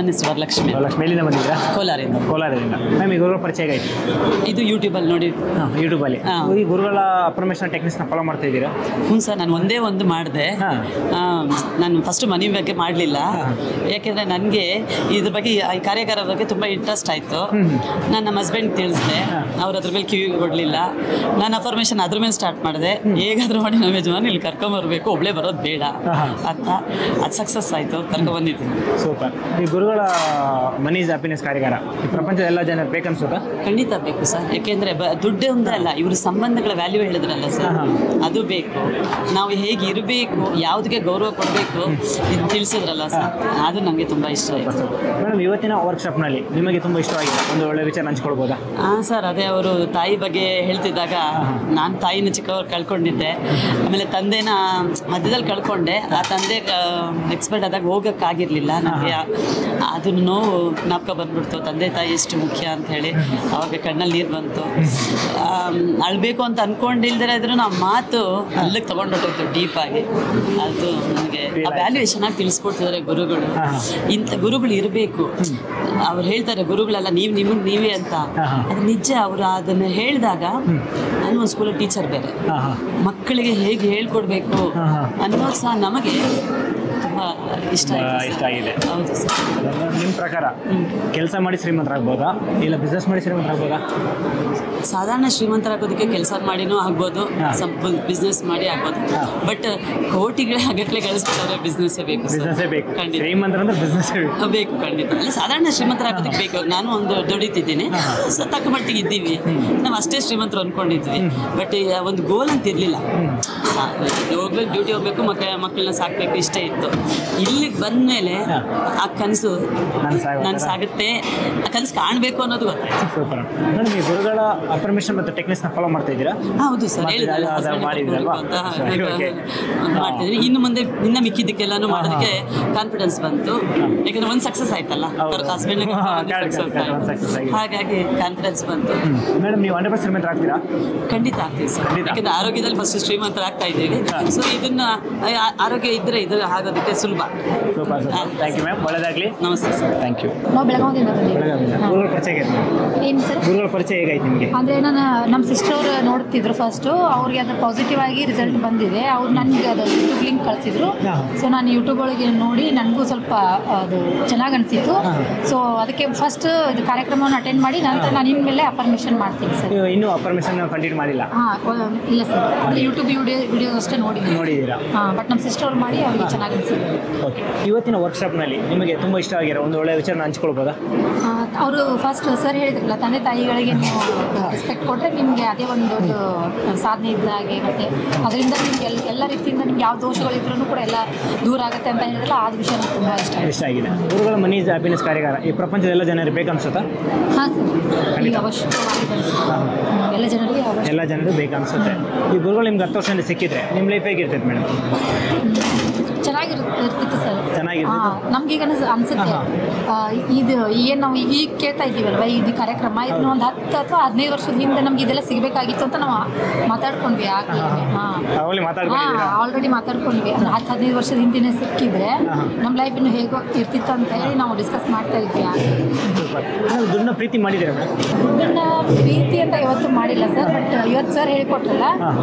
ನನ್ನ ಹೆಸರು ವರಲಕ್ಷ್ಮಿ. ಎಲ್ಲಿಂದ ಬಂದಿದ್ದೀರಾ? ಕೋಲಾರದಿಂದ. ಮ್ಯಾಮ್ ಈ ಗುರುಗಳ ಪರಿಚಯ ಹೇಗಾಯ್ತು? ಇದು ಯೂಟ್ಯೂಬಲ್ಲಿ ನೋಡಿ. ಯೂಟ್ಯೂಬಲ್ಲಿ ಈ ಗುರುಗಳ ಅಪ್ರಮೇಷನ್ ಟೆಕ್ನಿಕ್ಸ್ನ ಫಾಲೋ ಮಾಡ್ತಾ ಇದ್ದೀರಾ? ಹ್ಞೂ ಸರ್, ನಾನು ಒಂದೇ ಒಂದು ಮಾಡಿದೆ. ನಾನು ಫಸ್ಟ್ ಮನಿ ಬಗ್ಗೆ ಮಾಡಲಿಲ್ಲ, ಯಾಕೆಂದರೆ ನನಗೆ ಇದ್ರ ಬಗ್ಗೆ ಈ ಕಾರ್ಯಾಗಾರ ಬಗ್ಗೆ ತುಂಬ ಇಂಟ್ರೆಸ್ಟ್ ಆಯಿತು. ನಾನು ನಮ್ಮ ಹಸ್ಬೆಂಡ್ ತಿಳಿಸಿದೆ, ಅವ್ರು ಅದ್ರ ಮೇಲೆ ಕಿವಿ ಕೊಡಲಿಲ್ಲ. ನಾನು ಅಫರ್ಮೇಷನ್ ಅದ್ರ ಮೇಲೆ ಸ್ಟಾರ್ಟ್ ಮಾಡಿದೆ. ಹೇಗಾದರೂ ಮಾಡಿ ನಮ್ಮ ಯಜಮಾನ ಇಲ್ಲಿ ಕರ್ಕೊಂಬರ್ಬೇಕು, ಒಬ್ಬಳೇ ಬರೋದು ಬೇಡ ಅಂತ. ಅದು ಸಕ್ಸಸ್ ಆಯಿತು, ಕರ್ಕೊಂಬಂದಿದ್ದೀನಿ. ಸೂಪರ್. ಈ ಗುರುಗಳ ಮನಿ ಈಸ್ ಹ್ಯಾಪಿನೆಸ್ ಕಾರ್ಯಾಗಾರ ಈ ಪ್ರಪಂಚದ ಎಲ್ಲ ಜನರು ಬೇಕನ್ಸುತ್ತಾ? ಖಂಡಿತ ಬೇಕು ಸರ್, ಯಾಕೆಂದರೆ ದುಡ್ಡೇ ಒಂದೇ ಅಲ್ಲ, ಇವರು ಸಂಬಂಧಗಳ ವ್ಯಾಲ್ಯೂ ಹೇಳಿದ್ರಲ್ಲ ಸರ್, ಅದು ಬೇಕು. ನಾವು ಹೇಗೆ ಇರಬೇಕು, ಯಾವುದಕ್ಕೆ ಗೌರವ ಕೊಡಬೇಕು ಇದು ತಿಳಿಸಿದ್ರಲ್ಲ ಸರ್, ಅದು ನನಗೆ ತುಂಬ ಇಷ್ಟ ಆಯಿತು. ಮೇಡಮ್, ಇವತ್ತಿನ ವರ್ಕ್ಶಾಪ್ನಲ್ಲಿ ನಿಮಗೆ ತುಂಬ ಇಷ್ಟವಾಗಿದೆ ಒಂದು ಒಳ್ಳೆ ವಿಚಾರ ಹಂಚ್ಕೊಳ್ಬೋದಾ? ಹಾಂ ಸರ್, ಅದೇ ಅವರು ತಾಯಿ ಬಗ್ಗೆ ಹೇಳ್ತಿದ್ದಾಗ ನಾನು ತಾಯಿನ ಚಿಕ್ಕವ್ರು ಕಳ್ಕೊಂಡಿದ್ದೆ, ಆಮೇಲೆ ತಂದೆನ ಮಧ್ಯದಲ್ಲಿ ಕಳ್ಕೊಂಡೆ. ಆ ತಂದೆ ಎಕ್ಸ್ಪರ್ಟ್ ಆದಾಗ ಹೋಗೋಕ್ಕಾಗಿರಲಿಲ್ಲ ನನಗೆ. ಅದನ್ನು ನೋವು ಜ್ಞಾಪಕ ಬಂದ್ಬಿಡ್ತು, ತಂದೆ ತಾಯಿ ಎಷ್ಟು ಮುಖ್ಯ ಅಂತ ಹೇಳಿ. ಅವಾಗ ಕಣ್ಣಲ್ಲಿ ನೀರು ಬಂತು. ಅಳ್ಬೇಕು ಅಂತ ಅಂದ್ಕೊಂಡಿಲ್ದಿರ ಇದ್ರೂ ನಾವು ಮಾತು ಅಲ್ಲಿಗೆ ತೊಗೊಂಡೋಗ್ತು ಡೀಪಾಗಿ. ಅದು ನನಗೆ ಆ ವ್ಯಾಲ್ಯೂ ಚೆನ್ನಾಗಿ ತಿಳಿಸ್ಕೊಡ್ತಿದ್ದಾರೆ ಗುರುಗಳು. ಇಂಥ ಗುರುಗಳು ಇರಬೇಕು. ಅವ್ರು ಹೇಳ್ತಾರೆ ಗುರುಗಳೆಲ್ಲ ನಿಮಗೆ ನೀವೇ ಅಂತ. ಅದು ನಿಜ. ಅವರು ಅದನ್ನು ಹೇಳಿದಾಗ ನಾನು ಒಂದು ಸ್ಕೂಲಲ್ಲಿ ಟೀಚರ್ ಬೇರೆ, ಮಕ್ಕಳಿಗೆ ಹೇಗೆ ಹೇಳ್ಕೊಡ್ಬೇಕು ಅನ್ನೋದು ಸಹ ನಮಗೆ ತುಂಬ ಇಷ್ಟ ಆಗಿದೆ. ಹೌದು ಸರ್. ನಿಮ್ಮ ಪ್ರಕಾರ ಕೆಲಸ ಮಾಡಿ ಶ್ರೀಮಂತರಾಗ್ಬೋದಾ ಇಲ್ಲ ಬಿಸ್ನೆಸ್ ಮಾಡಿ ಶ್ರೀಮಂತರಾಗ್ಬೋದಾ? ಸಾಧಾರಣ ಶ್ರೀಮಂತರಾಗೋದಕ್ಕೆ ಕೆಲಸ ಮಾಡಿನೂ ಆಗ್ಬೋದು, ಬಿಸ್ನೆಸ್ ಮಾಡಿ ಆಗ್ಬೋದು. ಬಟ್ ಕೋಟಿಗಳೇ ಆಗಟ್ಲೆ ಗಳಿಸ್ಬಿಟ್ಟವ್ರೆ ಬಿಸ್ನೆಸ್ಸೇ ಬೇಕು. ಖಂಡಿತ ಶ್ರೀಮಂತರಂದ್ರೆ ಬಿಸ್ನೆಸ್ ಬೇಕು. ಖಂಡಿತ ಅಲ್ಲಿ ಸಾಧಾರಣ ಶ್ರೀಮಂತರಾಗೋದಕ್ಕೆ ಬೇಕು. ನಾನು ಒಂದು ದುಡಿತಿದ್ದೀನಿ, ತಕ್ಕ ಮಟ್ಟಿಗೆ ಇದ್ದೀವಿ. ನಾವು ಅಷ್ಟೇ ಶ್ರೀಮಂತರು ಅಂದ್ಕೊಂಡಿದ್ವಿ. ಬಟ್ ಒಂದು ಗೋಲ್ ಅಂತ ಇರಲಿಲ್ಲ. ಹೋಗ್ಬೇಕು, ಡ್ಯೂಟಿ ಹೋಗ್ಬೇಕು, ಮಕ್ಕಳನ್ನ ಸಾಕಬೇಕು, ಇಷ್ಟೇ ಇತ್ತು. ಇಲ್ಲಿಗೆ ಬಂದಮೇಲೆ ಆ ಕನಸು ನಾನು ಸಾಗುತ್ತೆ, ಆ ಕನಸು ಕಾಣಬೇಕು ಅನ್ನೋದು ಗೊತ್ತಾಯ್ತು. ಸೂಪರ್. ಮೇಡಮ್, ಈ ಗುರುಗಳ ಅಫರ್ಮೇಷನ್ ಮತ್ತು ಟೆಕ್ನಿಕ್ಸ್ನ ಫಾಲೋ ಮಾಡ್ತಾ ಇದ್ದೀರಾ? ಹೌದು ಸರ್, ಮಾಡ್ತಿದ್ದೀನಿ. ಇನ್ನು ಮುಂದೆ ಮಿಕ್ಕಿದ್ದಕ್ಕೆಲ್ಲಾನು ಮಾಡೋದಕ್ಕೆ ಕಾನ್ಫಿಡೆನ್ಸ್ ಬಂತು. ಯಾಕಂದ್ರೆ ಒಂದು ಸಕ್ಸಸ್ ಆಯ್ತಲ್ಲ, ಹಸ್ಬೆಂಡ್ ಹಾಗಾಗಿ ಕಾನ್ಫಿಡೆನ್ಸ್ ಬಂತು. ಮೇಡಮ್, ನೀವು 100% ಶ್ರೀಮಂತರಾಗ್ತೀರಾ? ಖಂಡಿತ ಆಗ್ತೀವಿ ಸರ್. ಯಾಕಂದ್ರೆ ಆರೋಗ್ಯದಲ್ಲಿ ಫಸ್ಟ್ ಶ್ರೀಮಂತರಾಗ್ತಾ ಇದ್ದೀವಿ. ಸೊ ಇದನ್ನ ಆರೋಗ್ಯ ಇದ್ರೆ ಇದು ಆಗೋದಕ್ಕೆ ಸುಲಭ. ಥ್ಯಾಂಕ್ ಯು ಮ್ಯಾಮ್, ಒಳ್ಳೆದಾಗಲಿ. ನಮಸ್ತೆ ಸರ್. Thank you. ನಾವು ಬೆಳಗಾವಿಯಿಂದ ಗುರುಗಳ ಪರಿಚಯ ಹೇಗಾಯ್ತು? ಏನು ಸರ್? ಗುರುಗಳ ಪರಿಚಯ ಹೇಗಾಯ್ತು ನಿಮಗೆ? ಅಂದರೆ ನಮ್ಮ ಸಿಸ್ಟರ್ ಅವರು ನೋಡ್ತಿದ್ರು ಫಸ್ಟು, ಅವ್ರಿಗೆ ಅದು ಪಾಸಿಟಿವ್ ಆಗಿ ರಿಸಲ್ಟ್ ಬಂದಿದೆ. ಅವ್ರು ನನಗೆ ಅದು ಯೂಟ್ಯೂಬ್ ಲಿಂಕ್ ಕಳಿಸಿದ್ರು. ಸೊ ನಾನು ಯೂಟ್ಯೂಬ್ ಒಳಗೆ ನೋಡಿ ನನಗೂ ಸ್ವಲ್ಪ ಅದು ಚೆನ್ನಾಗಿ ಅನಿಸಿತ್ತು. ಸೊ ಅದಕ್ಕೆ ಫಸ್ಟ್ ಇದು ಕಾರ್ಯಕ್ರಮವನ್ನು ಅಟೆಂಡ್ ಮಾಡಿ ನಂತರ ನಾನು ಇನ್ಮೇಲೆ ಅಫರ್ಮೇಷನ್ ಮಾಡ್ತೀನಿ ಸರ್. ಇನ್ನೂ ಅಫರ್ಮೇಷನ್ ಕಂಟಿನ್ಯೂ ಮಾಡಿಲ್ಲ? ಇಲ್ಲ ಸರ್, ಅಂದರೆ ಯೂಟ್ಯೂಬ್ ವಿಡಿಯೋ ಅಷ್ಟೇ ನೋಡಿದ್ದೀರಾ? ಬಟ್ ನಮ್ಮ ಸಿಸ್ಟರ್ ಅವ್ರು ಮಾಡಿ ಅವ್ರಿಗೆ ಚೆನ್ನಾಗಿ ಅನಿಸಿದೆ. ಓಕೆ. ಇವತ್ತಿನ ವರ್ಕ್ಶಾಪ್ನಲ್ಲಿ ನಿಮಗೆ ತುಂಬ ಇಷ್ಟ ಆಗಿರೋ ಒಂದು ಒಳ್ಳೆಯ ವಿಚಾರನ ಹಂಚ್ಕೊಳ್ಬೋದಾ? ಅವರು ಫಸ್ಟ್ ಸರ್ ಹೇಳಿದ್ರಲ್ಲ, ತಂದೆ ತಾಯಿಗಳಿಗೆ ನೀವು ರೆಸ್ಪೆಕ್ಟ್ ಕೊಟ್ಟರೆ ನಿಮಗೆ ಅದೇ ಒಂದು ಸಾಧನೆ ಇದ್ದ ಹಾಗೆ, ಮತ್ತು ಅದರಿಂದ ನಿಮ್ಗೆ ಎಲ್ಲ ರೀತಿಯಿಂದ ನಿಮ್ಗೆ ಯಾವ ದೋಷಗಳಿದ್ರೂ ಕೂಡ ಎಲ್ಲ ದೂರ ಆಗುತ್ತೆ ಅಂತ ಹೇಳಿದ್ರಲ್ಲ, ಆ ವಿಷಯ ತುಂಬ ಇಷ್ಟ ಆಗಿದೆ. ಗುರುಗಳ ಮನಿ ಈಸ್ ಹ್ಯಾಪಿನೆಸ್ ಕಾರ್ಯಾಗಾರ ಈ ಪ್ರಪಂಚದ ಎಲ್ಲ ಜನರಿಗೆ ಬೇಕನ್ಸುತ್ತಾ? ಹಾಂ ಸರ್, ಈಗ ಅವಶ್ಯಕವಾಗಿ ಎಲ್ಲ ಜನರು ಬೇಕನ್ಸುತ್ತೆ. ಈ ಗುರುಗಳು ನಿಮ್ಗೆ 10 ವರ್ಷದಿಂದ ಸಿಕ್ಕಿದ್ರೆ ನಿಮ್ಮ ಲೈಫ್ ಹೇಗಿರ್ತೈತೆ ಮೇಡಮ್? ಚೆನ್ನಾಗಿರ್ತಿತ್ತು ಸರ್. ಚೆನ್ನಾಗಿರ್ತಿತ್ತು. ನಮ್ಗೀಗ ಅನಿಸುತ್ತೆ ಇದು ಏನು ನಾವು ಈಗ ಕೇಳ್ತಾ ಇದ್ದೀವಲ್ವ, ಇದು ಕಾರ್ಯಕ್ರಮ ಇದನ್ನ ಒಂದು 10 ಅಥವಾ 15 ವರ್ಷದ ಹಿಂದೆ ನಮ್ಗೆ ಇದೆಲ್ಲ ಸಿಗಬೇಕಾಗಿತ್ತು ಅಂತ ನಾವು ಮಾತಾಡ್ಕೊಂಡ್ವಿ. ಆಲ್ರೆಡಿ ಮಾತಾಡ್ಕೊಂಡ್ವಿ. 10-15 ವರ್ಷದ ಹಿಂದಿನ ಸಿಕ್ಕಿದ್ರೆ ನಮ್ಮ ಲೈಫ್ ಇನ್ನು ಹೇಗೋ ಇರ್ತಿತ್ತು ಅಂತ ಹೇಳಿ ನಾವು ಡಿಸ್ಕಸ್ ಮಾಡ್ತಾ ಇದ್ವಿ. ದುಡ್ಡನ್ನ ಪ್ರೀತಿ ಮಾಡಿದ್ದೀರಾ ಮೇಡಮ್? ದುಡ್ಡನ್ನ ಪ್ರೀತಿ ಅಂತ ಇವತ್ತು ಮಾಡಿಲ್ಲ ಸರ್, ಬಟ್ ಇವತ್ತು ಸರ್ ಹೇಳಿಕೊಟ್ರಲ್ಲ,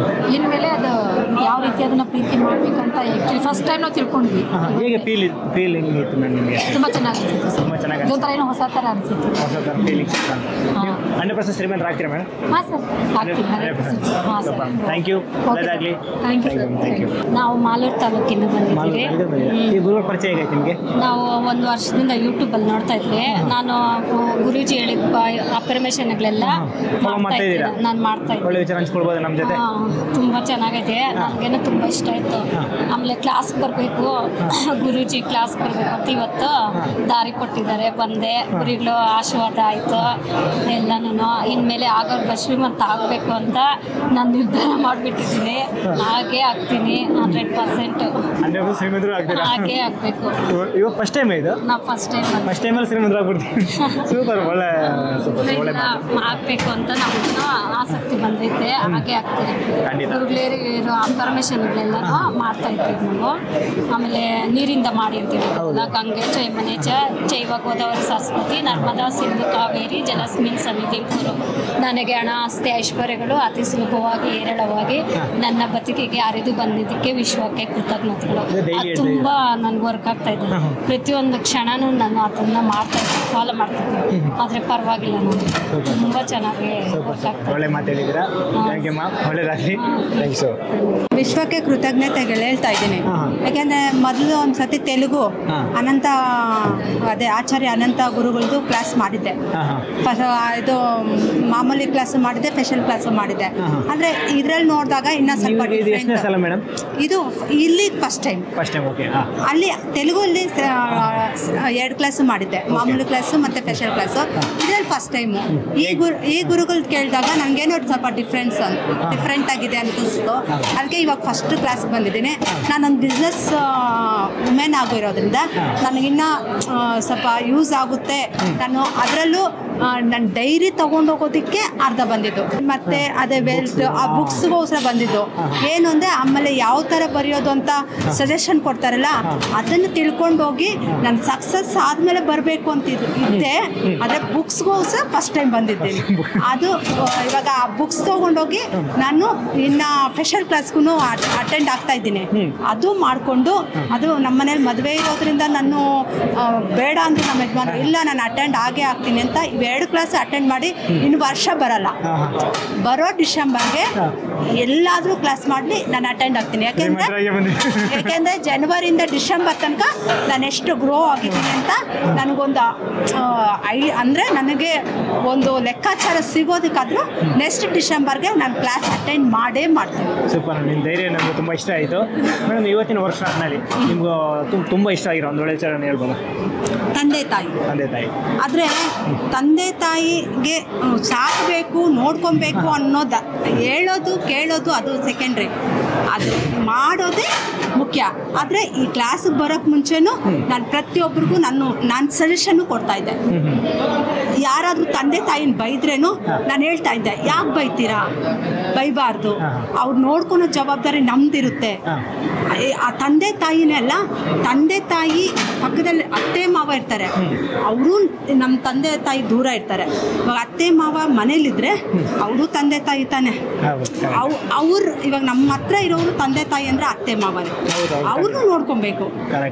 ಇನ್ಮೇಲೆ ಅದು ಯಾವ ರೀತಿ ಅದನ್ನು ಪ್ರೀತಿ ಮಾಡಬೇಕಂತ ಆ್ಯಕ್ಚುಲಿ ಫಸ್ಟ್ ಟೈಮ್ ನಾವು ತಿಳ್ಕೊಂಡ್ವಿ. ಹೇಗೆ ಫೀಲಿಂಗ್ ಇತ್ತು ಮೇಡಮ್ ನಿಮಗೆ? ತುಂಬ ಚೆನ್ನಾಗಿ ಅನಿಸಿತ್ತು ಸರ್. ಇದೊಂಥರ ಏನೋ ಹೊಸ ಥರ ಅನಿಸಿತ್ತು. 100% ಶ್ರೀಮಂತರಾಗ್ತೀರಾ ಮೇಡಮ್? ಹಾಂ ಸರ್, ಆಗ್ತೀನಿ. 100%. ಹಾಂ ಸರ್, ಥ್ಯಾಂಕ್ ಯು. ಒಳ್ಳೆದಾಗಲಿ. Thank you sir. Thank you. ನಾವು ಮಾಲೂರು ತಾಲೂಕಿಂದ ಬಂದಿದ್ದೀವಿ. ಈ ಗುರುಗಳ ಪರಿಚಯ ಹೇಗಾಯ್ತು ನಿಮಗೆ? ನಾವು 1 ವರ್ಷದಿಂದ ಯೂಟ್ಯೂಬಲ್ಲಿ ನೋಡ್ತಾ ಇದ್ವಿ. ನಾನು ಗುರೂಜಿ ಹೇಳಿದ ಅಫರ್ಮೇಷನ್ಗಳೆಲ್ಲ ಮಾಡ್ತಾ ಇದ್ದೀನಿ. ನಾನು ಮಾಡ್ತಾ ಇದ್ದೀನಿ. ಒಳ್ಳೆ ವಿಚಾರ ಹಂಚ್ಕೊಳ್ಬೋದು ನಮ್ಮ ಜೊತೆ? ತುಂಬ ಚೆನ್ನಾಗೈತೆ. ನನಗೇನು ತುಂಬ ಇಷ್ಟ ಆಯಿತು. ಆಮೇಲೆ ಕ್ಲಾಸ್ ಬರಬೇಕು, ಗುರೂಜಿ ಕ್ಲಾಸ್ ಬರಬೇಕು ಅಂತ ಇವತ್ತು ದಾರಿ ಕೊಟ್ಟಿದ್ದಾರೆ. ಬಂದೆ, ಗುರುಗಳು ಆಶೀರ್ವಾದ ಆಯಿತು ಎಲ್ಲನೂ. ಇನ್ಮೇಲೆ ಆಗೋರ್ಗ ಶ್ರೀಮಂತ ಆಗಬೇಕು ಅಂತ ನಾನು ನಿರ್ಧಾರ ಮಾಡಿಬಿಟ್ಟಿದ್ದೀನಿ. ಹಾಗೇ ಆಗ್ತೀನಿ 100%. ಹಾಗೇ ಆಗಬೇಕು. ಇವಾಗ ಫಸ್ಟ್ ಟೈಮ್ ಇದು? ನಾವು ಫಸ್ಟ್ ಟೈಮಲ್ಲಿ ಶ್ರೀಮಂತರಾಗ್ಬಿಡ್ತೀನಿ. ಸೂಪರ್. ಒಳ್ಳೆ ಒಳ್ಳೆ ಆಗ್ಬೇಕು ಅಂತ ನಮಗೂ ಆಸಕ್ತಿ ಬಂದೈತೆ. ಹಾಗೆ ಆಗ್ತೀರಿ ಖಂಡಿತ. ಗುರುಗಳೇರಿರೋ ಆಫರ್ಮೇಷನ್ಗಳೆಲ್ಲನೂ ಮಾಡ್ತಾ ಇದ್ದೀವಿ ನಾವು. ಆಮೇಲೆ ನೀರಿಂದ ಮಾಡಿ ಅಂತ ಹೇಳಿದ್ರಲ್ಲ, ಗಂಗೆ ಜಯಮನೆ ಜೈವ ಗೋದಾವರಿ ಸರಸ್ವತಿ ನರ್ಮದಾ ಸಿಂಧು ಕಾವೇರಿ ಜಲಸ್ಮಿನ್ ಸನ್ನಿಧಿ ಗುರು. ನನಗೆ ಹಣ ಆಸ್ತಿ ಐಶ್ವರ್ಯಗಳು ಅತಿ ಸುಲಭವಾಗಿ ಹೇರಳವಾಗಿ ನನ್ನ ಬದುಕಿಗೆ ಹರಿದು ಬಂದಿದ್ದಕ್ಕೆ ವಿಶ್ವಕ್ಕೆ ಕೃತಜ್ಞತೆಗಳು. ಅದು ತುಂಬ ನನ್ಗೆ ವರ್ಕ್ ಆಗ್ತಾ ಇದೆ. ಪ್ರತಿಯೊಂದು ಕ್ಷಣನೂ ನಾನು ಅದನ್ನ ಮಾಡ್ತಾ ಇದ್ದೀನಿ, ಫಾಲೋ ಮಾಡ್ತಾ ಇದ್ದೀನಿ. ಆದರೆ ಪರವಾಗಿಲ್ಲ, ನಾನು ತುಂಬ ಚೆನ್ನಾಗಿ ವರ್ಕ್ ಆಗ್ತಾ ಒಳ್ಳೆ ಮಾತು ಹೇಳಿದ್ದೀರಾ. ಥ್ಯಾಂಕ್ ಯು ಮ್ಯಾಮ್, ಒಳ್ಳೆಯದಾಗಲಿ. ಥ್ಯಾಂಕ್ಸು. ವಿಶ್ವಕ್ಕೆ ಕೃತಜ್ಞತೆಗಳು ಹೇಳ್ತಾ ಇದ್ದೀನಿ. ಯಾಕೆಂದರೆ ಮೊದಲು ಒಂದು ಸತಿ ತೆಲುಗು ಅನಂತ ಅದೇ ಆಚಾರ್ಯ ಅನಂತ ಗುರುಗಳದ್ದು ಕ್ಲಾಸ್ ಮಾಡಿದ್ದೆ. ಇದು ಮಾಮೂಲಿ ಕ್ಲಾಸ್ ಮಾಡಿದ್ದೆ, ಸ್ಪೆಷಲ್ ಕ್ಲಾಸ್ ಮಾಡಿದ್ದೆ. ಅಂದರೆ ಇದರಲ್ಲಿ ನೋಡಿದಾಗ ಇನ್ನೂ ಸ್ವಲ್ಪ ಮೇಡಮ್ ಇದು ಇಲ್ಲಿ ಫಸ್ಟ್ ಟೈಮ್. ಅಲ್ಲಿ ತೆಲುಗಲ್ಲಿ 2 ಕ್ಲಾಸ್ ಮಾಡಿದ್ದೆ, ಮಾಮೂಲಿ ಕ್ಲಾಸು ಮತ್ತು ಸ್ಪೆಷಲ್ ಕ್ಲಾಸು. ಇದರಲ್ಲಿ ಫಸ್ಟ್ ಟೈಮು. ಈ ಗುರುಗಳು ಕೇಳಿದಾಗ ನನಗೇನೋ ಸ್ವಲ್ಪ ಡಿಫ್ರೆಂಟ್ ಆಗಿದೆ ಅನಿಸ್ತು. ಅದಕ್ಕೆ ಇವಾಗ ಫಸ್ಟ್ ಕ್ಲಾಸ್ ಬಂದಿದ್ದೀನಿ. ನಾನೊಂದು ಬಿಸ್ನೆಸ್ ವುಮೆನ್ ಆಗಿರೋದ್ರಿಂದ ನನಗಿನ್ನ ಸ್ವಲ್ಪ ಯೂಸ್ ಆಗುತ್ತೆ. ನಾನು ಅದರಲ್ಲೂ ನನ್ನ ಡೈರಿ ತೊಗೊಂಡೋಗೋದಕ್ಕೆ ಅರ್ಧ ಬಂದಿದ್ದು, ಮತ್ತು ಅದೇ ವೆಲ್ತ್ ಆ ಬುಕ್ಸ್ಗೋಸ್ಕರ ಬಂದಿದ್ದು. ಏನು ಅಂದರೆ ಆಮೇಲೆ ಯಾವ ಥರ ಬರೆಯೋದು ಅಂತ ಸಜೆಷನ್ ಕೊಡ್ತಾರಲ್ಲ, ಅದನ್ನು ತಿಳ್ಕೊಂಡು ಹೋಗಿ ನಾನು ಸಕ್ಸಸ್ ಆದಮೇಲೆ ಬರಬೇಕು ಅಂತ ಇದ್ದೆ. ಆದರೆ ಬುಕ್ಸ್ಗೋಸ್ಕರ ಫಸ್ಟ್ ಟೈಮ್ ಬಂದಿದ್ದೀನಿ. ಅದು ಇವಾಗ ಆ ಬುಕ್ಸ್ ತೊಗೊಂಡೋಗಿ ನಾನು ಇನ್ನು ಸ್ಪೆಷಲ್ ಕ್ಲಾಸ್ಗೂ ಅಟೆಂಡ್ ಆಗ್ತಾ ಇದ್ದೀನಿ. ಅದು ಮಾಡಿಕೊಂಡು ಅದು ನಮ್ಮ ಮನೇಲಿ ಮದುವೆ ಇರೋದ್ರಿಂದ ನಾನು ಬೇಡ ಅಂತ ನಮ್ಮ ಯಜಮಾನ ಇಲ್ಲ ನಾನು ಅಟೆಂಡ್ ಆಗೇ ಆಗ್ತೀನಿ ಅಂತ 2 ಕ್ಲಾಸ್ ಅಟೆಂಡ್ ಮಾಡಿ ಇನ್ನು ವರ್ಷ ಬರಲ್ಲ, ಬರೋ ಡಿಸೆಂಬರ್ಗೆ ಎಲ್ಲಾದರೂ ಕ್ಲಾಸ್ ಮಾಡಲಿ ನಾನು ಅಟೆಂಡ್ ಆಗ್ತೀನಿ. ಯಾಕೆಂದರೆ ಜನವರಿಯಿಂದ ಡಿಸೆಂಬರ್ ತನಕ ನಾನು ಎಷ್ಟು ಗ್ರೋ ಆಗಿದ್ದೀನಿ ಅಂತ ನನಗೊಂದು ಅಂದರೆ ನನಗೆ ಒಂದು ಲೆಕ್ಕಾಚಾರ ಸಿಗೋದಕ್ಕಾದರೂ ನೆಕ್ಸ್ಟ್ ಡಿಸೆಂಬರ್ಗೆ ನಾನು ಕ್ಲಾಸ್ ಅಟೆಂಡ್ ಮಾಡೇ ಮಾಡ್ತೀನಿ. ಸೂಪರ್, ನಿಮ್ಮ ಧೈರ್ಯ ನನಗೆ ತುಂಬ ಇಷ್ಟ ಆಯಿತು ಮೇಡಮ್. ಇವತ್ತಿನ ವರ್ಷನಲ್ಲಿ ನಿಮ್ಗೆ ತುಂಬ ಇಷ್ಟ ಆಗಿರೋ ಒಂದು ಒಳ್ಳೆ ವಿಚಾರನ ಹೇಳ್ಬೋದು? ತಂದೆ ತಾಯಿ. ಆದರೆ ತಂದೆ ತಾಯಿಗೆ ಸಾಕಬೇಕು, ನೋಡ್ಕೊಬೇಕು ಅನ್ನೋದು ಹೇಳೋದು ಕೇಳೋದು ಅದು ಸೆಕೆಂಡ್ರಿ, ಅದು ಮಾಡೋದೇ ಮುಖ್ಯ. ಆದರೆ ಈ ಕ್ಲಾಸಿಗೆ ಬರೋಕ್ಕೆ ಮುಂಚೆನೂ ನಾನು ಪ್ರತಿಯೊಬ್ಬರಿಗೂ ನಾನು ಸಜೆಷನ್ನು ಕೊಡ್ತಾ ಇದ್ದೆ. ಯಾರಾದರೂ ತಂದೆ ತಾಯಿನ ಬೈದ್ರೇನು ನಾನು ಹೇಳ್ತಾ ಇದ್ದೆ, ಯಾಕೆ ಬೈತೀರಾ, ಬೈಬಾರ್ದು, ಅವ್ರು ನೋಡ್ಕೊಳೋ ಜವಾಬ್ದಾರಿ ನಮ್ದಿರುತ್ತೆ. ಆ ತಂದೆ ತಾಯಿನೆಲ್ಲ, ತಂದೆ ತಾಯಿ ಪಕ್ಕದಲ್ಲಿ ಅತ್ತೆ ಮಾವ ಇರ್ತಾರೆ, ಅವರು ನಮ್ಮ ತಂದೆ ತಾಯಿ ದೂರ ಇರ್ತಾರೆ. ಇವಾಗ ಅತ್ತೆ ಮಾವ ಮನೇಲಿದ್ರೆ ಅವರು ತಂದೆ ತಾಯಿ ತಾನೆ. ಇವಾಗ ನಮ್ಮ ಹತ್ರ ಇರೋರು ತಂದೆ ತಾಯಿ ಅಂದ್ರೆ ಅತ್ತೆ ಮಾವನೇ, ಅವ್ರನ್ನೂ ನೋಡ್ಕೊಬೇಕು.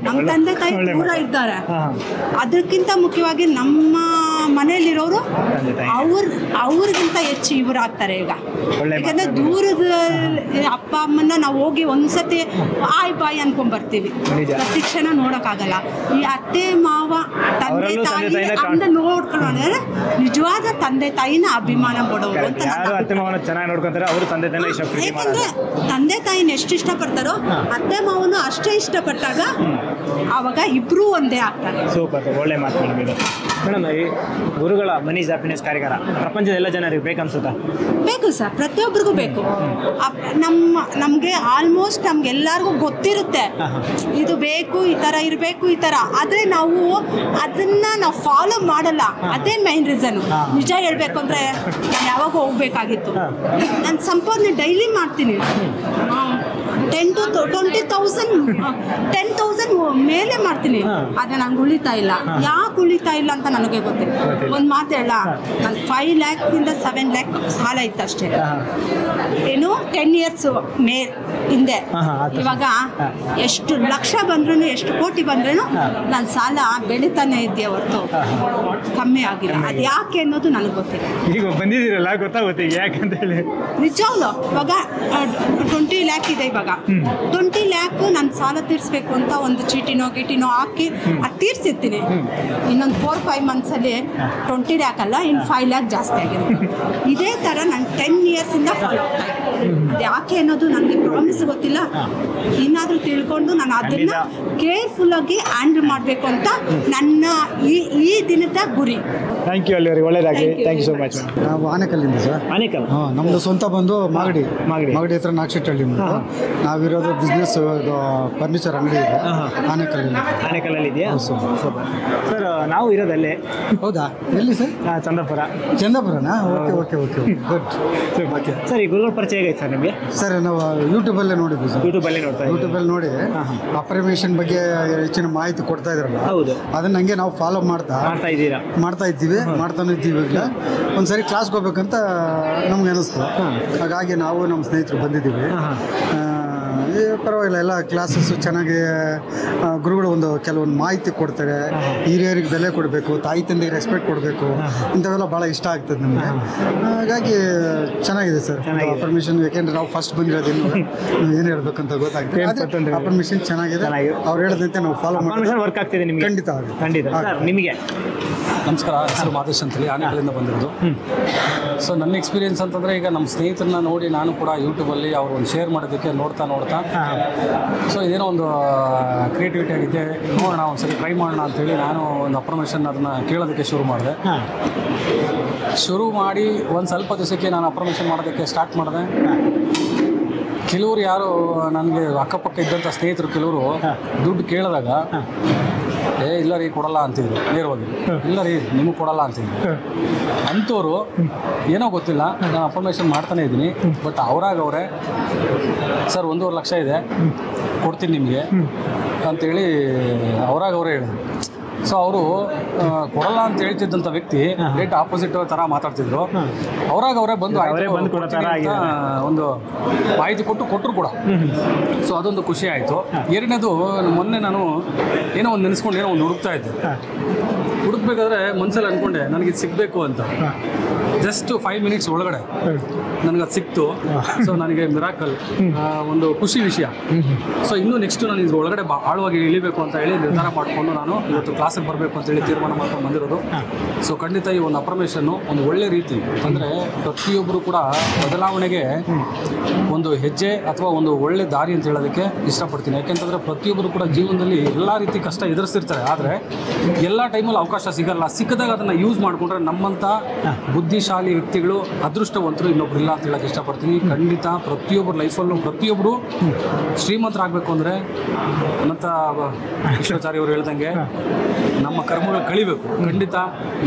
ನಮ್ಮ ತಂದೆ ತಾಯಿ ದೂರ ಇದ್ದಾರೆ, ಅದಕ್ಕಿಂತ ಮುಖ್ಯವಾಗಿ ನಮ್ಮ ಮನೆಯಲ್ಲಿರೋರು ಅವ್ರಿಗಿಂತ ಹೆಚ್ಚು ಇವರು ಆಗ್ತಾರೆ. ಈಗ ಯಾಕಂದ್ರೆ ದೂರದ ಅಪ್ಪ ಅಮ್ಮನ ನಾವು ಹೋಗಿ ಒಂದ್ಸತಿ ಬಾಯ್ ಅನ್ಕೊಂಡ್ಬರ್ತೀವಿ, ಪ್ರತಿ ಕ್ಷಣ ನೋಡೋಕ್ಕಾಗಲ್ಲ. ಈ ಅತ್ತೆ ಮಾವ ತಂದೆ ತಾಯಿ ಅಂತ ನೋಡ್ಕೊಳ್ಳೋದ್ರೆ ನಿಜವಾದ ತಂದೆ ತಾಯಿನ ಅಭಿಮಾನ ಪಡೋರು ಅಂತ. ಯಾಕಂದ್ರೆ ತಂದೆ ತಾಯಿನ ಎಷ್ಟು ಇಷ್ಟಪಡ್ತಾರೋ ಅತ್ತೆ ಮಾವನು ಅಷ್ಟೇ ಇಷ್ಟಪಟ್ಟಾಗ ಆವಾಗ ಇಬ್ರು ಒಂದೇ ಆಗ್ತಾರೆ. ಸೂಪರ್, ಒಳ್ಳೆ ಮಾತು ಮೇಡಮ್. ಈ ಗುರುಗಳ ಮನಿ ಈಸ್ ಹ್ಯಾಪಿನೆಸ್ ಕಾರ್ಯಕ್ರಮ ಪ್ರಪಂಚದ ಎಲ್ಲ ಜನರಿಗೆ ಬೇಕನ್ಸುತ್ತಾ? ಬೇಕು ಸರ್, ಪ್ರತಿಯೊಬ್ಬರಿಗೂ ಬೇಕು. ನಮಗೆ ಆಲ್ಮೋಸ್ಟ್ ನಮ್ಗೆಲ್ಲರಿಗೂ ಗೊತ್ತಿರುತ್ತೆ ಇದು ಬೇಕು, ಈ ಥರ ಇರಬೇಕು, ಈ ಥರ. ಆದರೆ ನಾವು ಅದನ್ನು ಫಾಲೋ ಮಾಡಲ್ಲ. ಅದೇ ಮೈನ್ ರೀಸನ್. ನಿಜ ಹೇಳಬೇಕು ಅಂದರೆ ನಾನು ಯಾವಾಗ ಹೋಗ್ಬೇಕಾಗಿತ್ತು, ನಾನು ಸಂಪಾದನೆ ಡೈಲಿ ಮಾಡ್ತೀನಿ. 10,000 ಮೇಲೆ ಮಾಡ್ತೀನಿ. ಆದರೆ ನಂಗೆ ಉಳಿತಾ ಇಲ್ಲ. ಯಾಕೆ ಉಳಿತಾ ಇಲ್ಲ ಅಂತ ನನಗೆ ಗೊತ್ತಿಲ್ಲ. ಒಂದು ಮಾತು ಹೇಳ, ನಾನು 5 ಲ್ಯಾಕ್ಸಿಂದ 7 ಲ್ಯಾಕ್ ಸಾಲ ಇತ್ತು ಅಷ್ಟೇ. ಏನು 10 ಇಯರ್ಸ್ ಹಿಂದೆ. ಇವಾಗ ಎಷ್ಟು ಲಕ್ಷ ಬಂದ್ರೂ ಎಷ್ಟು ಕೋಟಿ ಬಂದ್ರೂ ನನ್ನ ಸಾಲ ಬೆಳೀತಾನೆ ಇದೆಯಾ ಹೊರತು ಕಮ್ಮಿ ಆಗಿಲ್ಲ. ಅದು ಯಾಕೆ ಅನ್ನೋದು ನನಗೆ ಗೊತ್ತಿಲ್ಲ. ಈಗ ಬಂದಿದ್ದೀರಲ್ಲ ಗೊತ್ತಾಗುತ್ತೆ ಯಾಕಂತ ಹೇಳಿ. ನಿಜವಾಗ್ಲು ಇವಾಗ 20 ಲ್ಯಾಕ್ ಇದೆ. ಇವಾಗ 20 ಲ್ಯಾಕ್ ನಾನು ಸಾಲ ತೀರಿಸ್ಬೇಕು ಅಂತ ಒಂದು ಚೀಟಿನೋ ಗಿಟಿನೋ ಹಾಕಿ ಅದು ತೀರ್ಸಿರ್ತೀನಿ. ಇನ್ನೊಂದು 4-5 ಮಂತ್ಸಲ್ಲಿ 20 ಲ್ಯಾಕ್ ಅಲ್ಲ, ಇನ್ನು 5 ಲ್ಯಾಕ್ ಜಾಸ್ತಿ ಆಗಿದೆ. ಇದೇ ಥರ ನಾನು 10 ಇಯರ್ಸಿಂದ ಫಾಲೋ ಆಗ್ತಾ ಇದ್ದೀನಿ. ಅದು ಯಾಕೆ ಅನ್ನೋದು ನನಗೆ ಪ್ರಾಮಿಸ್ ಗೊತ್ತಿಲ್ಲ. ಇನ್ನಾದರೂ ತಿಳ್ಕೊಂಡು ನಾನು ಅದನ್ನು ಕೇರ್ಫುಲ್ಲಾಗಿ ಹ್ಯಾಂಡಲ್ ಮಾಡಬೇಕು ಅಂತ ನನ್ನ ಈ ದಿನದ ಗುರಿ. ಥ್ಯಾಂಕ್ ಯು ಅಲ್ಲಿವರೆಗೆ ಒಳ್ಳೇದಾಗಲಿ. Thank you so much. ನಾವು ಆನೆಕಲ್ಲಿಂದ ಸರ್. ಆನೇಕಲ್. ಹಾಂ, ನಮ್ಮದು ಸ್ವಂತ ಬಂದು ಮಾಗಡಿ ಹತ್ರ ನಾಗಶೆಟ್ಟಹಳ್ಳಿ. ನಾವಿರೋದು ಬಿಸ್ನೆಸ್ ಫರ್ನಿಚರ್ ಅಂಗಡಿ ಇದೆ ಆನೇಕಲ್ಲಲ್ಲಿ ಇದೆಯಾ? ಸರ್ ನಾವು ಇರೋದಲ್ಲೇ. ಹೌದಾ? ಎಲ್ಲಿ ಸರ್? ಚಂದಾಪುರನಾ? Okay good. ಓಕೆ ಸರ್, ಈ ಗುರುಗಳ ಪರಿಚಯ ಹೇಗೈತೆ ಸರ್ ನಿಮಗೆ? ಸರ್ ನಾವು ಯೂಟ್ಯೂಬಲ್ಲೇ ನೋಡಿದ್ವಿ ಸರ್. ಯೂಟ್ಯೂಬಲ್ಲಿ ನೋಡಿ ಅಪ್ರಿಮೇಷನ್ ಬಗ್ಗೆ ಹೆಚ್ಚಿನ ಮಾಹಿತಿ ಕೊಡ್ತಾ ಇದ್ರಲ್ಲ. ಹೌದು. ಅದನ್ನ ಹಂಗೆ ನಾವು ಫಾಲೋ ಮಾಡ್ತಾ ಇದ್ದೀವಿ, ಮಾಡ್ತಾನೆ ಇದ್ದೀವಿ. ಈಗ ಒಂದ್ಸರಿ ಕ್ಲಾಸ್ಗೆ ಹೋಗ್ಬೇಕಂತ ನಮ್ಗೆ ಅನಿಸ್ತು. ಹಾಗಾಗಿ ನಾವು ನಮ್ಮ ಸ್ನೇಹಿತರು ಬಂದಿದ್ದೀವಿ. ಪರವಾಗಿಲ್ಲ, ಎಲ್ಲ ಕ್ಲಾಸಸ್ಸು ಚೆನ್ನಾಗಿ ಗುರುಗಳು ಕೆಲವೊಂದು ಮಾಹಿತಿ ಕೊಡ್ತಾರೆ. ಹಿರಿಯರಿಗೆ ಬೆಲೆ ಕೊಡಬೇಕು, ತಾಯಿ ತಂದೆಗೆ ರೆಸ್ಪೆಕ್ಟ್ ಕೊಡಬೇಕು, ಇಂಥವೆಲ್ಲ ಭಾಳ ಇಷ್ಟ ಆಗ್ತದೆ ನಮಗೆ. ಹಾಗಾಗಿ ಚೆನ್ನಾಗಿದೆ ಸರ್ ಅಫರ್ಮೇಷನ್. ಯಾಕೆಂದರೆ ನಾವು ಫಸ್ಟ್ ಬಂದಿರೋದೇನು ಏನು ಹೇಳ್ಬೇಕಂತ ಗೊತ್ತಾಗ್ತದೆ. ಅಫರ್ಮೇಷನ್ ಚೆನ್ನಾಗಿದೆ, ಅವ್ರು ಹೇಳದಂತೆ ನಾವು ಫಾಲೋ ಮಾಡಿ ವರ್ಕ್ ಆಗ್ತಿದೆ ನಿಮಗೆ. ಖಂಡಿತ ನಿಮಗೆ. ನಮಸ್ಕಾರ, ಹೆಸರು ಮಾದೇಶ್ ಅಂತೇಳಿ ಆನೇಕಲ್ಲಿಂದ ಬಂದಿರೋದು. ಸೊ ನನ್ನ ಎಕ್ಸ್ಪೀರಿಯೆನ್ಸ್ ಅಂತಂದರೆ, ಈಗ ನಮ್ಮ ಸ್ನೇಹಿತರನ್ನ ನೋಡಿ ನಾನು ಕೂಡ ಯೂಟ್ಯೂಬಲ್ಲಿ ಅವರು ಒಂದು ಶೇರ್ ಮಾಡೋದಕ್ಕೆ ನೋಡ್ತಾ ಸೊ ಇದೇನೋ ಒಂದು ಕ್ರಿಯೇಟಿವಿಟಿ ಆಗಿದ್ದೆ, ನೋಡೋಣ ಒಂದ್ಸರಿ ಟ್ರೈ ಮಾಡೋಣ ಅಂಥೇಳಿ ನಾನು ಒಂದು ಅಪ್ರಮೇಷನ್ ಅದನ್ನು ಕೇಳೋದಕ್ಕೆ ಶುರು ಮಾಡಿದೆ. ಶುರು ಮಾಡಿ ಒಂದು ಸ್ವಲ್ಪ ದಿವಸಕ್ಕೆ ನಾನು ಅಪ್ರಮೇಷನ್ ಮಾಡೋದಕ್ಕೆ ಸ್ಟಾರ್ಟ್ ಮಾಡಿದೆ. ಕೆಲವರು ಯಾರು ನನಗೆ ಅಕ್ಕಪಕ್ಕ ಇದ್ದಂಥ ಸ್ನೇಹಿತರು ಕೆಲವರು ದುಡ್ಡು ಕೇಳಿದಾಗ ಇಲ್ಲ ರೀ ಕೊಡಲ್ಲ ಅಂತಿದ್ರು, ನೇರವಾಗಿ ಇಲ್ಲ ರೀ ನಿಮಗೆ ಕೊಡಲ್ಲ ಅಂತಿದ್ರು. ಅಂಥವ್ರು ಏನೋ ಗೊತ್ತಿಲ್ಲ, ನಾನು ಅಪ್ರಮೇಷನ್ ಮಾಡ್ತಾನೆ ಇದ್ದೀನಿ, ಬಟ್ ಅವರೇ ಸರ್ 1.5 ಲಕ್ಷ ಇದೆ ಕೊಡ್ತೀನಿ ನಿಮಗೆ ಅಂಥೇಳಿ ಅವರೇ ಹೇಳಿದ್ರು. ಸೊ ಅವರು ಕೊಡಲ್ಲ ಅಂತ ಹೇಳ್ತಿದ್ದಂಥ ವ್ಯಕ್ತಿ ರೇಟ್ ಆಪೋಸಿಟ್ ಥರ ಮಾತಾಡ್ತಿದ್ರು. ಅವರೇ ಬಂದು ಒಂದು ಮಾಹಿತಿ ಕೊಟ್ಟರು ಕೂಡ. ಸೊ ಅದೊಂದು ಖುಷಿ ಆಯಿತು. ಎರಡನೇದು, ಮೊನ್ನೆ ನಾನು ಏನೋ ಒಂದು ನೆನೆಸ್ಕೊಂಡು ಏನೋ ಒಂದು ಹುಡುಕ್ತಾ ಇದ್ದೆ. ಹುಡುಕ್ಬೇಕಾದ್ರೆ ಮನಸ್ಸಲ್ಲಿ ಅಂದ್ಕೊಂಡೆ ನನಗಿದು ಸಿಗಬೇಕು ಅಂತ. ಜಸ್ಟ್ 5 ಮಿನಿಟ್ಸ್ ಒಳಗಡೆ ನನಗದು ಸಿಕ್ತು. ಸೊ ನನಗೆ ಮಿರಾಕಲ್, ಒಂದು ಖುಷಿ ವಿಷಯ. ಸೊ ಇನ್ನೂ ನೆಕ್ಸ್ಟು ನಾನು ಇದ್ರ ಒಳಗಡೆ ಆಳವಾಗಿ ಇಳಿಬೇಕು ಅಂತ ಹೇಳಿ ನಿರ್ಧಾರ ಮಾಡಿಕೊಂಡು ನಾನು ಇವತ್ತು ಕ್ಲಾಸಿಗೆ ಬರಬೇಕು ಅಂತೇಳಿ ತೀರ್ಮಾನ ಮಾಡ್ಕೊಂಡು ಬಂದಿರೋದು. ಸೊ ಖಂಡಿತ ಈ ಒಂದು ಅಪ್ರಮೇಷನ್ನು ಒಂದು ಒಳ್ಳೆ ರೀತಿ, ಅಂದರೆ ಪ್ರತಿಯೊಬ್ಬರು ಕೂಡ ಬದಲಾವಣೆಗೆ ಒಂದು ಹೆಜ್ಜೆ ಅಥವಾ ಒಂದು ಒಳ್ಳೆ ದಾರಿ ಅಂತ ಹೇಳೋದಕ್ಕೆ ಇಷ್ಟಪಡ್ತೀನಿ. ಯಾಕೆಂತಂದರೆ ಪ್ರತಿಯೊಬ್ಬರು ಕೂಡ ಜೀವನದಲ್ಲಿ ಎಲ್ಲ ರೀತಿ ಕಷ್ಟ ಎದುರಿಸ್ತಿರ್ತಾರೆ, ಆದರೆ ಎಲ್ಲ ಟೈಮಲ್ಲಿ ಅವಕಾಶ ಸಿಗಲ್ಲ. ಸಿಕ್ಕಿದಾಗ ಅದನ್ನು ಯೂಸ್ ಮಾಡಿಕೊಂಡ್ರೆ ನಮ್ಮಂಥ ಬುದ್ಧಿಶಾಲಿ ವ್ಯಕ್ತಿಗಳು, ಅದೃಷ್ಟವಂತರು ಇನ್ನೊಬ್ರು ಇಲ್ಲ ಅಂತ ಹೇಳೋಕ್ಕೆ ಇಷ್ಟಪಡ್ತೀನಿ. ಖಂಡಿತ ಪ್ರತಿಯೊಬ್ಬರ ಲೈಫಲ್ಲೂ ಪ್ರತಿಯೊಬ್ಬರು ಶ್ರೀಮಂತರಾಗಬೇಕು ಅಂದರೆ ಅನಂತ ವಿಶ್ವಾಚಾರ್ಯ ಅವರು ಹೇಳ್ದಂಗೆ ನಮ್ಮ ಕರ್ಮಗಳು ಕಳಿಬೇಕು. ಖಂಡಿತ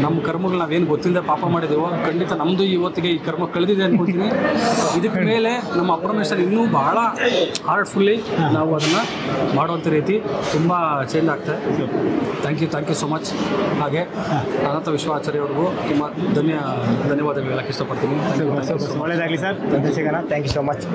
ನಮ್ಮ ಕರ್ಮಗಳು ನಾವೇನು ಗೊತ್ತಿಲ್ಲದೆ ಪಾಪ ಮಾಡಿದೆವೋ ಖಂಡಿತ ನಮ್ಮದು ಇವತ್ತಿಗೆ ಈ ಕರ್ಮ ಕಳೆದಿದೆ ಅಂದ್ಕೊಳ್ತೀನಿ. ಇದಕ್ಕೆ ಮೇಲೆ ನಮ್ಮ ಅಪ್ರಮೇಷನ್ ಇನ್ನೂ ಬಹಳ ಹಾರ್ಟ್ಫುಲ್ಲಿ ನಾವು ಅದನ್ನು ಮಾಡುವಂಥ ರೀತಿ ತುಂಬ ಚೇಂಜ್ ಆಗ್ತದೆ. Thank you so much. ಹಾಗೆ ಅನಂತ ವಿಶ್ವಾಚಾರ್ಯ ಅವ್ರಿಗೂ ತುಂಬ ಧನ್ಯವಾದಗಳು ಹೇಳಕ್ಕೆ ಇಷ್ಟಪಡ್ತೀನಿ. ಒಳ್ಳೆಯದಾಗಲಿ sir, Chandrashekhara. Thank you so much.